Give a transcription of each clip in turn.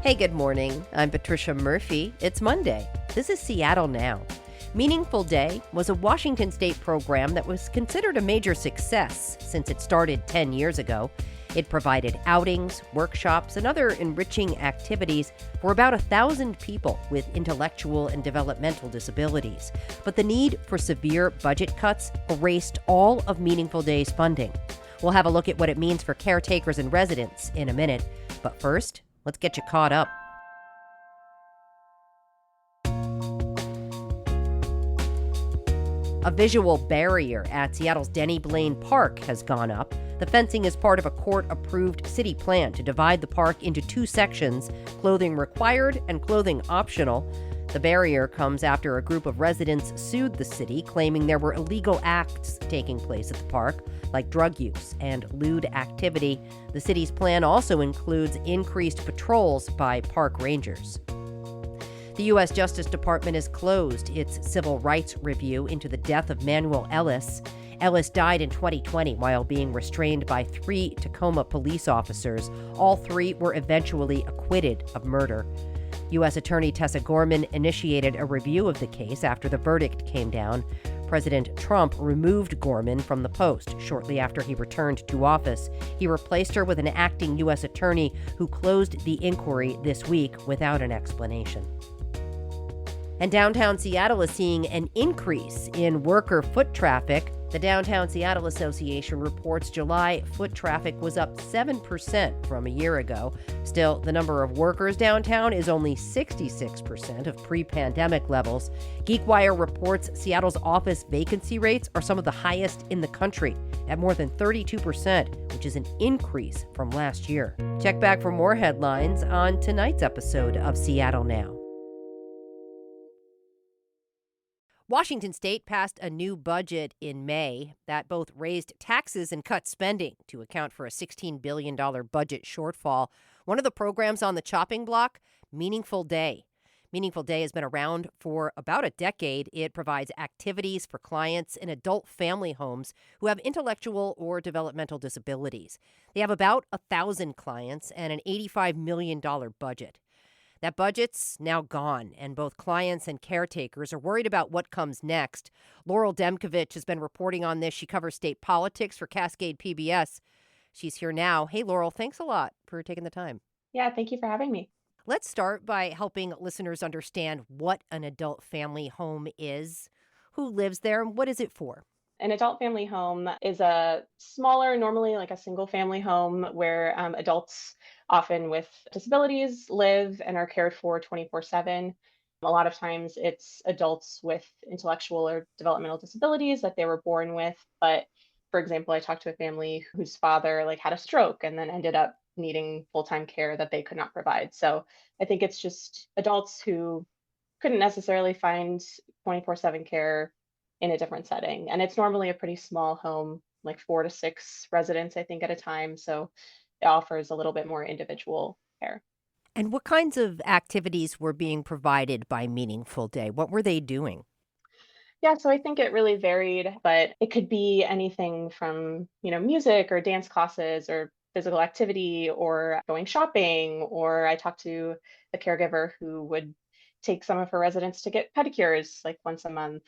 Hey, good morning. I'm Patricia Murphy. It's Monday. This is Seattle Now. Meaningful Day was a Washington state program that was considered a major success since it started 10 years ago. It provided outings, workshops, and other enriching activities for about 1,000 people with intellectual and developmental disabilities. But the need for severe budget cuts erased all of Meaningful Day's funding. We'll have a look at what it means for caretakers and residents in a minute. But first, let's get you caught up. A visual barrier at Seattle's Denny Blaine Park has gone up. The fencing is part of a court-approved city plan to divide the park into two sections, clothing required and clothing optional. The barrier comes after a group of residents sued the city, claiming there were illegal acts taking place at the park, like drug use and lewd activity. The city's plan also includes increased patrols by park rangers. The U.S. Justice Department has closed its civil rights review into the death of Manuel Ellis. Ellis died in 2020 while being restrained by 3 Tacoma police officers. All 3 were eventually acquitted of murder. U.S. Attorney Tessa Gorman initiated a review of the case after the verdict came down. President Trump removed Gorman from the post shortly after he returned to office. He replaced her with an acting U.S. attorney who closed the inquiry this week without an explanation. And downtown Seattle is seeing an increase in worker foot traffic. The Downtown Seattle Association reports July foot traffic was up 7% from a year ago. Still, the number of workers downtown is only 66% of pre-pandemic levels. GeekWire reports Seattle's office vacancy rates are some of the highest in the country, at more than 32%, which is an increase from last year. Check back for more headlines on tonight's episode of Seattle Now. Washington state passed a new budget in May that both raised taxes and cut spending to account for a $16 billion budget shortfall. One of the programs on the chopping block, Meaningful Day. Meaningful Day has been around for about a decade. It provides activities for clients in adult family homes who have intellectual or developmental disabilities. They have about 1,000 clients and an $85 million budget. That budget's now gone, and both clients and caretakers are worried about what comes next. Laurel Demkovich has been reporting on this. She covers state politics for Cascade PBS. She's here now. Hey, Laurel, thanks a lot for taking the time. Yeah, thank you for having me. Let's start by helping listeners understand what an adult family home is, who lives there, and what is it for? An adult family home is a smaller, normally like a single family home where adults, often with disabilities, live and are cared for 24/7. A lot of times it's adults with intellectual or developmental disabilities that they were born with. But for example, I talked to a family whose father had a stroke and then ended up needing full-time care that they could not provide. So I think it's just adults who couldn't necessarily find 24/7 care in a different setting. And it's normally a pretty small home, like 4 to 6 residents, I think, at a time. So it offers a little bit more individual care. And what kinds of activities were being provided by Meaningful Day? What were they doing? Yeah, so I think it really varied, but it could be anything from, music or dance classes or physical activity or going shopping. Or I talked to a caregiver who would take some of her residents to get pedicures like once a month.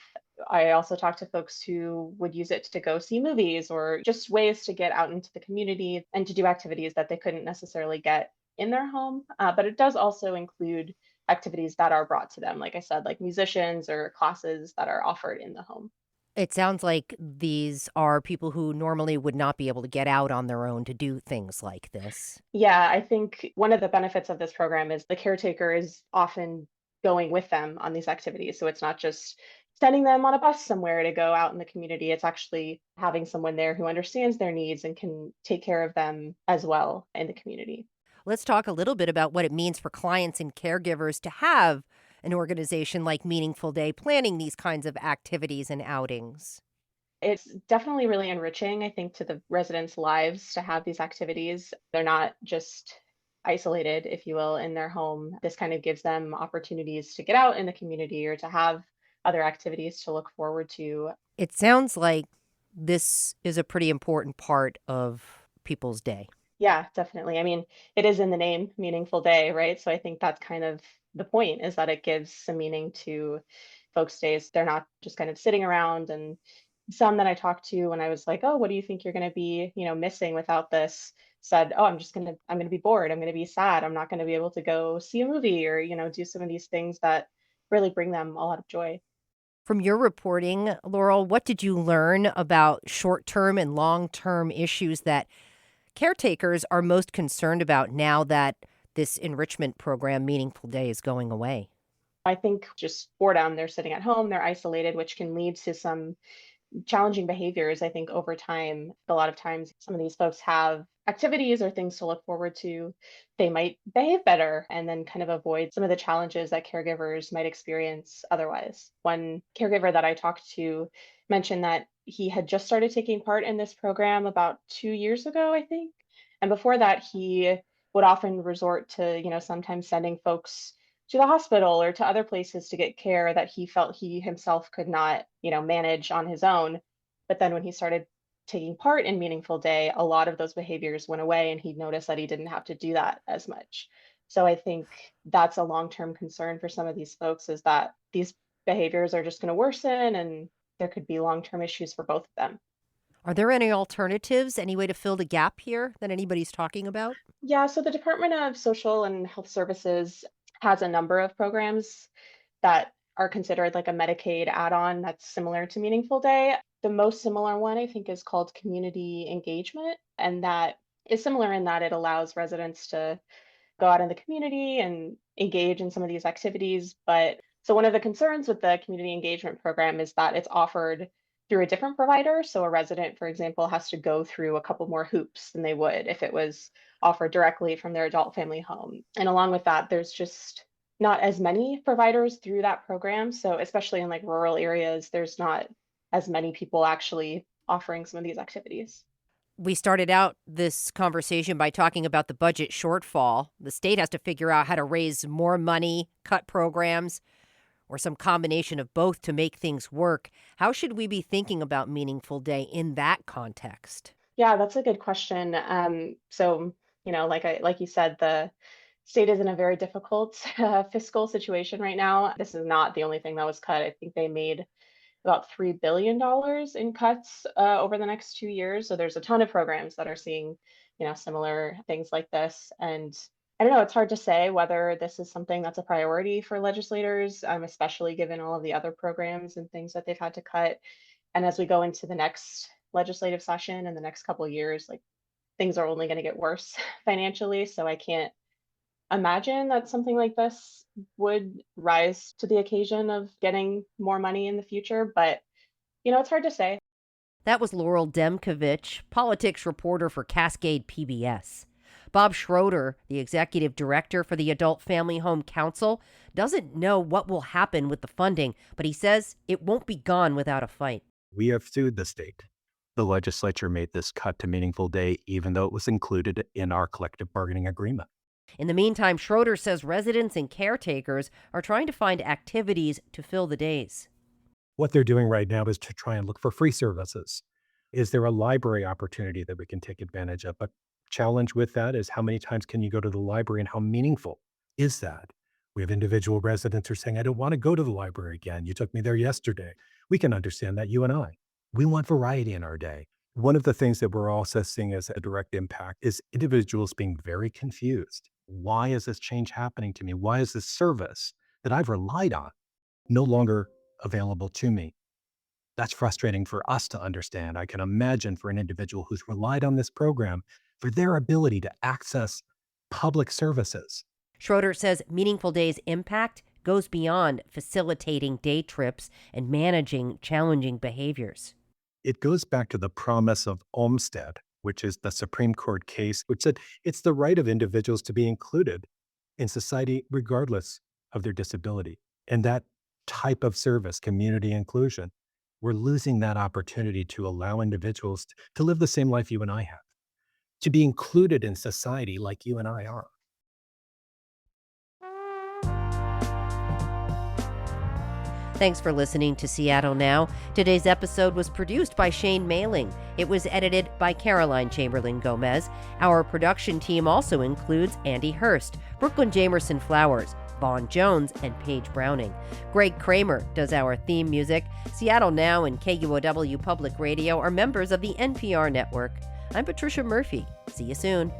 I also talked to folks who would use it to go see movies or just ways to get out into the community and to do activities that they couldn't necessarily get in their home. But it does also include activities that are brought to them, like I said, like musicians or classes that are offered in the home. It sounds like these are people who normally would not be able to get out on their own to do things like this. Yeah, I think one of the benefits of this program is the caretaker is often going with them on these activities. So it's not just sending them on a bus somewhere to go out in the community. It's actually having someone there who understands their needs and can take care of them as well in the community. Let's talk a little bit about what it means for clients and caregivers to have an organization like Meaningful Day planning these kinds of activities and outings. It's definitely really enriching, I think, to the residents' lives to have these activities. They're not just isolated, if you will, in their home. This kind of gives them opportunities to get out in the community or to have other activities to look forward to. It sounds like this is a pretty important part of people's day. Yeah, definitely. I mean, it is in the name, meaningful day, right? So I think that's kind of the point is that it gives some meaning to folks' days. They're not just kind of sitting around. And some that I talked to when I was like, "Oh, what do you think you're going to be, missing without this?" said, "Oh, I'm going to be bored. I'm going to be sad. I'm not going to be able to go see a movie or, do some of these things that really bring them a lot of joy." From your reporting, Laurel, what did you learn about short term and long term issues that caretakers are most concerned about now that this enrichment program, Meaningful Day, is going away? I think just boredom, they're sitting at home, they're isolated, which can lead to some challenging behaviors. I think over time, a lot of times, some of these folks have activities or things to look forward to. They might behave better and then kind of avoid some of the challenges that caregivers might experience otherwise. One caregiver that I talked to mentioned that he had just started taking part in this program about 2 years ago, I think. And before that, he would often resort to, sometimes sending folks to the hospital or to other places to get care that he felt he himself could not, manage on his own. But then when he started taking part in Meaningful Day, a lot of those behaviors went away and he noticed that he didn't have to do that as much. So I think that's a long-term concern for some of these folks is that these behaviors are just going to worsen and there could be long-term issues for both of them. Are there any alternatives, any way to fill the gap here that anybody's talking about? Yeah, so the Department of Social and Health Services has a number of programs that are considered like a Medicaid add-on that's similar to Meaningful Day. The most similar one, I think, is called community engagement. And that is similar in that it allows residents to go out in the community and engage in some of these activities. But so one of the concerns with the community engagement program is that it's offered through a different provider. So a resident, for example, has to go through a couple more hoops than they would if it was offered directly from their adult family home. And along with that, there's just not as many providers through that program. So especially in like rural areas, there's not as many people actually offering some of these activities. We started out this conversation by talking about the budget shortfall. The state has to figure out how to raise more money, cut programs, or some combination of both to make things work. How should we be thinking about Meaningful Day in that context? Yeah, that's a good question. So, like you said, the state is in a very difficult fiscal situation right now. This is not the only thing that was cut. I think they made about $3 billion in cuts over the next 2 years. So there's a ton of programs that are seeing, similar things like this. And I don't know, it's hard to say whether this is something that's a priority for legislators, especially given all of the other programs and things that they've had to cut. And as we go into the next legislative session in the next couple of years, like things are only going to get worse financially. So I can't imagine that something like this would rise to the occasion of getting more money in the future. But, it's hard to say. That was Laurel Demkovich, politics reporter for Cascade PBS. Bob Schroeder, the executive director for the Adult Family Home Council, doesn't know what will happen with the funding, but he says it won't be gone without a fight. We have sued the state. The legislature made this cut to Meaningful Day, even though it was included in our collective bargaining agreement. In the meantime, Schroeder says residents and caretakers are trying to find activities to fill the days. What they're doing right now is to try and look for free services. Is there a library opportunity that we can take advantage of? But challenge with that is how many times can you go to the library and how meaningful is that? We have individual residents who are saying, I don't want to go to the library again. You took me there yesterday. We can understand that, you and I. We want variety in our day. One of the things that we're also seeing as a direct impact is individuals being very confused. Why is this change happening to me? Why is this service that I've relied on no longer available to me? That's frustrating for us to understand. I can imagine for an individual who's relied on this program for their ability to access public services. Schroeder says Meaningful Day's impact goes beyond facilitating day trips and managing challenging behaviors. It goes back to the promise of Olmsted, which is the Supreme Court case, which said it's the right of individuals to be included in society regardless of their disability. And that type of service, community inclusion, we're losing that opportunity to allow individuals to live the same life you and I have, to be included in society like you and I are. Thanks for listening to Seattle Now. Today's episode was produced by Shane Mailing. It was edited by Caroline Chamberlain Gomez. Our production team also includes Andy Hurst, Brooklyn Jamerson Flowers, Vaughn Jones, and Paige Browning. Greg Kramer does our theme music. Seattle Now and KUOW Public Radio are members of the NPR network. I'm Patricia Murphy. See you soon.